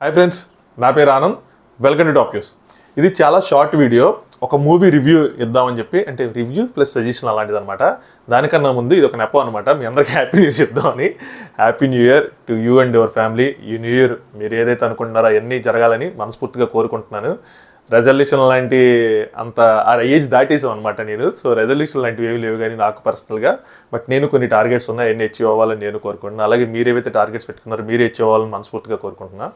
Hi friends, నా పేరు Anand. Welcome to top news. ఇది చాలా షార్ట్ వీడియో. ఒక మూవీ రివ్యూ ఇద్దామని చెప్పి, అంటే రివ్యూ ప్లస్ సజెషన్ అలాంటిది అనమాట. దానికన్నా ముందు ఇది ఒక నెపం అనమాట. మీ అందరికీ హ్యాపీ న్యూస్ చెప్దామని. Happy new year to you and your family. ఈ న్యూ ఇయర్ మీరు ఏదైతే అనుకుంటున్నారో అవన్నీ జరగాలని మనస్ఫూర్తిగా కోరుకుంటున్నాను. రెజల్యూషన్ లాంటి అంత ఆ ఏజ్ దాటేసాం అనమాట నేను. సో రెజల్యూషన్ లాంటివి ఏమి లేవు కానీ నాకు పర్సనల్గా. బట్ నేను కొన్ని టార్గెట్స్ ఉన్నాయి, అన్ని అచీవ్ అవ్వాలని నేను కోరుకుంటున్నాను. అలాగే మీరు ఏవైతే టార్గెట్స్ పెట్టుకున్నారో మీరు అచీవ్ అవ్వాలని మనస్ఫూర్తిగా కోరుకుంటున్నాను.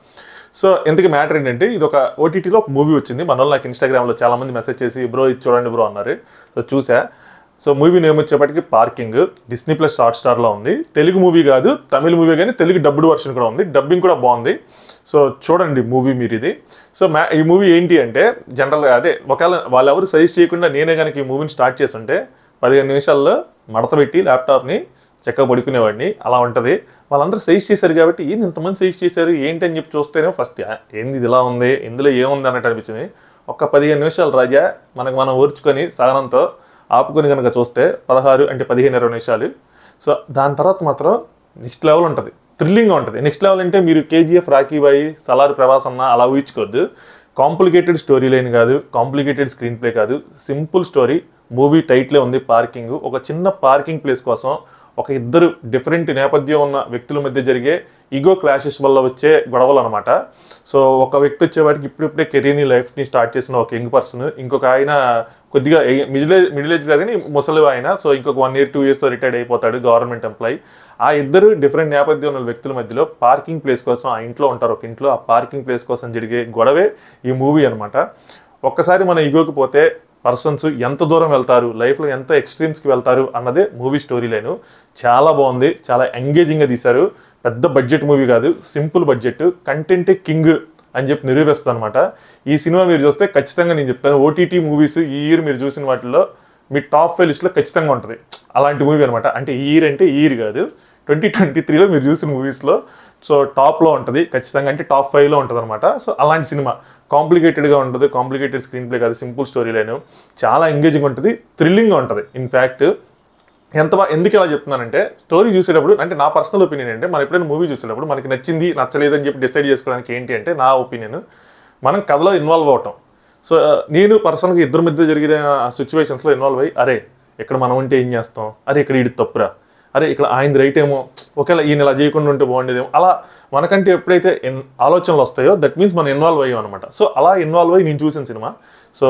సో ఇంతకీ మ్యాటర్ ఏంటంటే, ఇది ఒక ఓటీటీలో ఒక మూవీ వచ్చింది. మన వాళ్ళు నాకు ఇన్స్టాగ్రామ్లో చాలామంది మెసేజ్ చేసి బ్రో ఇది చూడండి బ్రో అన్నారు. సో చూసా. సో మూవీ నేమ్ వచ్చేప్పటికి పార్కింగ్. Disney+ హాట్‌స్టార్లో ఉంది. తెలుగు మూవీ కాదు, తమిళ మూవీ, కానీ తెలుగు డబ్బుడ్ వర్షన్ కూడా ఉంది. డబ్బింగ్ కూడా బాగుంది. సో చూడండి మూవీ మీరు ఇది. సో ఈ మూవీ ఏంటి అంటే, జనరల్గా అదే ఒకవేళ వాళ్ళు ఎవరు సజెస్ట్ చేయకుండా నేనే కనుక ఈ మూవీని స్టార్ట్ చేస్తుంటే 15 నిమిషాల్లో మడత పెట్టి ల్యాప్టాప్ని చక్కగా పడుకునేవాడిని. అలా ఉంటుంది. వాళ్ళందరూ సజెస్ట్ చేశారు కాబట్టి ఏంది ఇంతమంది సజెస్ట్ చేశారు ఏంటి అని చెప్పి చూస్తేనే ఫస్ట్ ఏంది ఇది ఇలా ఉంది, ఇందులో ఏముంది అన్నట్టు అనిపించింది. ఒక 15 నిమిషాలు రాజా మనం ఓర్చుకొని సహనంతో ఆపుకొని కనుక చూస్తే 15-20 నిమిషాలు. సో దాని తర్వాత మాత్రం నెక్స్ట్ లెవెల్ ఉంటుంది, థ్రిల్లింగ్గా ఉంటుంది. నెక్స్ట్ లెవెల్ అంటే మీరు KGF, రాఖీ బాయ్, సలార్ ప్రభాస్ అన్న అలా ఊహించుకోవద్దు. కాంప్లికేటెడ్ స్టోరీ లైన్ కాదు, కాంప్లికేటెడ్ స్క్రీన్ ప్లే కాదు, సింపుల్ స్టోరీ. మూవీ టైటిలే ఉంది పార్కింగ్. ఒక చిన్న పార్కింగ్ ప్లేస్ కోసం ఒక ఇద్దరు డిఫరెంట్ నేపథ్యం ఉన్న వ్యక్తుల మధ్య జరిగే ఈగో క్లాషెస్ వల్ల వచ్చే గొడవలు అనమాట. సో ఒక వ్యక్తి వచ్చేవాడికి ఇప్పుడిప్పుడే కెరీర్ని లైఫ్ని స్టార్ట్ చేసిన ఒక యంగ్ పర్సన్, ఇంకొక ఆయన కొద్దిగా మిడిల్ ఏజ్ కాదు కానీ ముసలి ఆయన. సో ఇంకొక 1 year 2 yearsతో రిటైర్డ్ అయిపోతాడు, గవర్నమెంట్ ఎంప్లాయీ. ఆ ఇద్దరు డిఫరెంట్ నేపథ్యం ఉన్న వ్యక్తుల మధ్యలో పార్కింగ్ ప్లేస్ కోసం, ఆ ఇంట్లో ఉంటారు ఒక ఇంట్లో, ఆ పార్కింగ్ ప్లేస్ కోసం జరిగే గొడవే ఈ మూవీ అనమాట. ఒక్కసారి మన ఈగోకి పోతే పర్సన్స్ ఎంత దూరం వెళ్తారు, లైఫ్లో ఎంత ఎక్స్ట్రీమ్స్కి వెళ్తారు అన్నదే మూవీ స్టోరీ లైను. చాలా బాగుంది, చాలా ఎంగేజింగ్గా తీశారు. పెద్ద బడ్జెట్ మూవీ కాదు, సింపుల్ బడ్జెట్, కంటెంటే కింగ్ అని చెప్పి నిరూపిస్తుంది అనమాట. ఈ సినిమా మీరు చూస్తే ఖచ్చితంగా నేను చెప్తాను, ఓటీటీ మూవీస్ ఈ ఇయర్ మీరు చూసిన వాటిల్లో మీ టాప్ 5 లిస్ట్లో ఖచ్చితంగా ఉంటుంది. అలాంటి మూవీ అనమాట. అంటే ఈ ఇయర్ అంటే ఈ ఇయర్ కాదు, 2023లో మీరు చూసిన మూవీస్లో సో టాప్లో ఉంటుంది ఖచ్చితంగా, అంటే టాప్ 5లో ఉంటుంది అనమాట. సో అలాంటి సినిమా కాంప్లికేటెడ్గా ఉంటుంది, కాంప్లికేటెడ్ స్క్రీన్ ప్లే కాదు, సింపుల్ స్టోరీ లైన్, చాలా ఎంగేజింగ్ ఉంటుంది, థ్రిల్లింగ్గా ఉంటుంది. ఇన్ఫ్యాక్ట్ ఎందుకు ఇలా చెప్తున్నానంటే, స్టోరీ చూసేటప్పుడు, అంటే నా పర్సనల్ ఒపీనియన్ అంటే, మనం ఎప్పుడైనా మూవీ చూసేటప్పుడు మనకి నచ్చింది నచ్చలేదు అని చెప్పి డిసైడ్ చేసుకోవడానికి ఏంటి అంటే, నా ఒపీనియన్ మనం కథలో ఇన్వాల్వ్ అవటం. సో నేను పర్సనల్గా ఇద్దరి మధ్య జరిగిన సిచ్యువేషన్స్లో ఇన్వాల్వ్ అయ్యి, అరే ఇక్కడ మనం ఉంటే ఏం చేస్తాం, అరే ఇక్కడ ఈడు తప్పురా, అరే ఇక్కడ ఆయన రైట్ ఏమో, ఒకవేళ ఈయన ఇలా చేయకుండా ఉంటే బాగుండేదేమో, అలా మనకంటే ఎప్పుడైతే ఆలోచనలు వస్తాయో దట్ మీన్స్ మనం ఇన్వాల్వ్ అయ్యాం అనమాట. సో అలా ఇన్వాల్వ్ అయ్యి నేను చూసిన సినిమా. సో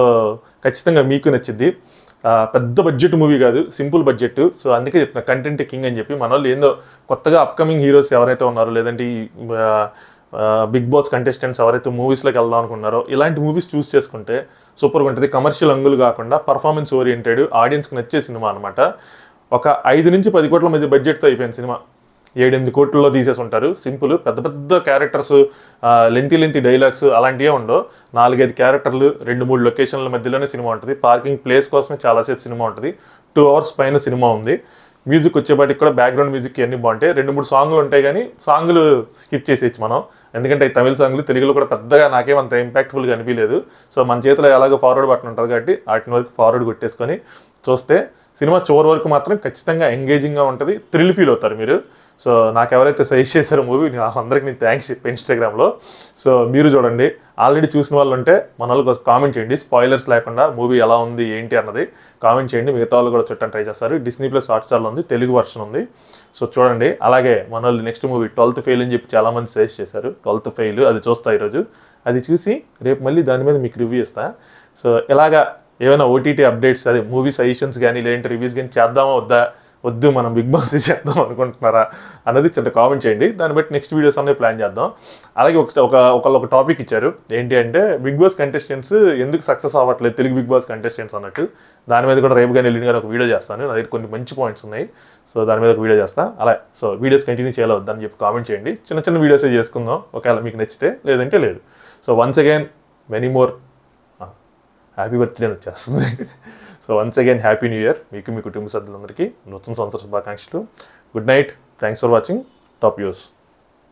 ఖచ్చితంగా మీకు నచ్చిద్ది. పెద్ద బడ్జెట్ మూవీ కాదు, సింపుల్ బడ్జెట్. సో అందుకే చెప్తున్నా కంటెంట్ కింగ్ అని చెప్పి. మన వాళ్ళు ఏందో కొత్తగా అప్కమింగ్ హీరోస్ ఎవరైతే ఉన్నారో, లేదంటే ఈ బిగ్ బాస్ కంటెస్టెంట్స్ ఎవరైతే మూవీస్లోకి వెళ్దాం అనుకున్నారో, ఇలాంటి మూవీస్ చూస్ చేసుకుంటే సూపర్గా ఉంటుంది. కమర్షియల్ అంగులు కాకుండా పర్ఫార్మెన్స్ ఓరియంటెడ్, ఆడియన్స్కి నచ్చే సినిమా అనమాట. ఒక 5-10 కోట్ల మధ్య బడ్జెట్తో అయిపోయిన సినిమా 7-8 కోట్లలో తీసేసి ఉంటారు. సింపుల్, పెద్ద పెద్ద క్యారెక్టర్స్, లెంతీ డైలాగ్స్ అలాంటివే ఉండవు. 4-5 క్యారెక్టర్లు, 2-3 లొకేషన్ల మధ్యలోనే సినిమా ఉంటుంది. పార్కింగ్ ప్లేస్ కోసమే చాలాసేపు సినిమా ఉంటుంది. 2 hours పైన సినిమా ఉంది. మ్యూజిక్ వచ్చేపాటికి కూడా బ్యాక్గ్రౌండ్ మ్యూజిక్ అన్నీ బాగుంటాయి. 2-3 సాంగ్లు ఉంటాయి కానీ సాంగ్లు స్కిప్ చేసేయచ్చు మనం, ఎందుకంటే ఈ తమిళ సాంగ్లు తెలుగులో కూడా పెద్దగా నాకేమంత ఇంపాక్ట్ఫుల్గా అనిపించలేదు. సో మన చేతిలో ఎలాగో ఫార్వర్డ్ బటన్ ఉంటుంది కాబట్టి వాటిని వరకు ఫార్వర్డ్ కొట్టేసుకొని చూస్తే సినిమా చివరి వరకు మాత్రం ఖచ్చితంగా ఎంగేజింగ్గా ఉంటుంది, థ్రిల్ ఫీల్ అవుతారు మీరు. సో నాకు ఎవరైతే సజెస్ట్ చేశారో మూవీ, అందరికీ నేను థ్యాంక్స్ చెప్పాను ఇన్స్టాగ్రామ్లో. సో మీరు చూడండి, ఆల్రెడీ చూసిన వాళ్ళు ఉంటే మన వాళ్ళకి కామెంట్ చేయండి, స్పాయిలర్స్ లేకుండా మూవీ ఎలా ఉంది ఏంటి అన్నది కామెంట్ చేయండి. మిగతా వాళ్ళు కూడా చుట్టం ట్రై చేస్తారు. Disney+ హాట్‌స్టార్లో ఉంది, తెలుగు వర్షన్ ఉంది. సో చూడండి. అలాగే మన వాళ్ళు నెక్స్ట్ మూవీ 12th ఫెయిల్ అని చెప్పి చాలామంది సజెస్ట్ చేశారు. 12th ఫెయిల్ అది చూస్తా ఈరోజు. అది చూసి రేపు మళ్ళీ దాని మీద మీకు రివ్యూ ఇస్తా. సో ఇలాగా ఏమైనా ఓటీటీ అప్డేట్స్, అదే మూవీ సజెషన్స్ కానీ లేదంటే రివ్యూస్ కానీ చేద్దామా వద్దు మనం బిగ్ బాస్ చేద్దాం అనుకుంటున్నారా అన్నది చిన్న కామెంట్ చేయండి. దాన్ని బట్టి నెక్స్ట్ వీడియోస్ అన్నీ ప్లాన్ చేద్దాం. అలాగే ఒక టాపిక్ ఇచ్చారు, ఏంటి అంటే బిగ్ బాస్ కంటెస్టెంట్స్ ఎందుకు సక్సెస్ అవ్వట్లేదు, తెలుగు బిగ్ బాస్ కంటెస్టెంట్స్ అన్నట్టు. దాని మీద కూడా రేపు కానీ ఎల్లుండి కానీ ఒక వీడియో చేస్తాను. నా దగ్గర కొన్ని మంచి పాయింట్స్ ఉన్నాయి. సో దాని మీద ఒక వీడియో చేస్తాను. అలా సో వీడియోస్ కంటిన్యూ చేయాలి వద్దని చెప్పి కామెంట్ చేయండి. చిన్న చిన్న చేసుకుందాం, ఒకవేళ మీకు నచ్చితే, లేదంటే లేదు. So once again many more happy birthday అని వచ్చేస్తుంది. So once again happy new year మీకు, మీ కుటుంబ సభ్యులందరికీ నూతన సంవత్సర శుభాకాంక్షలు. Good night, thanks for watching top news.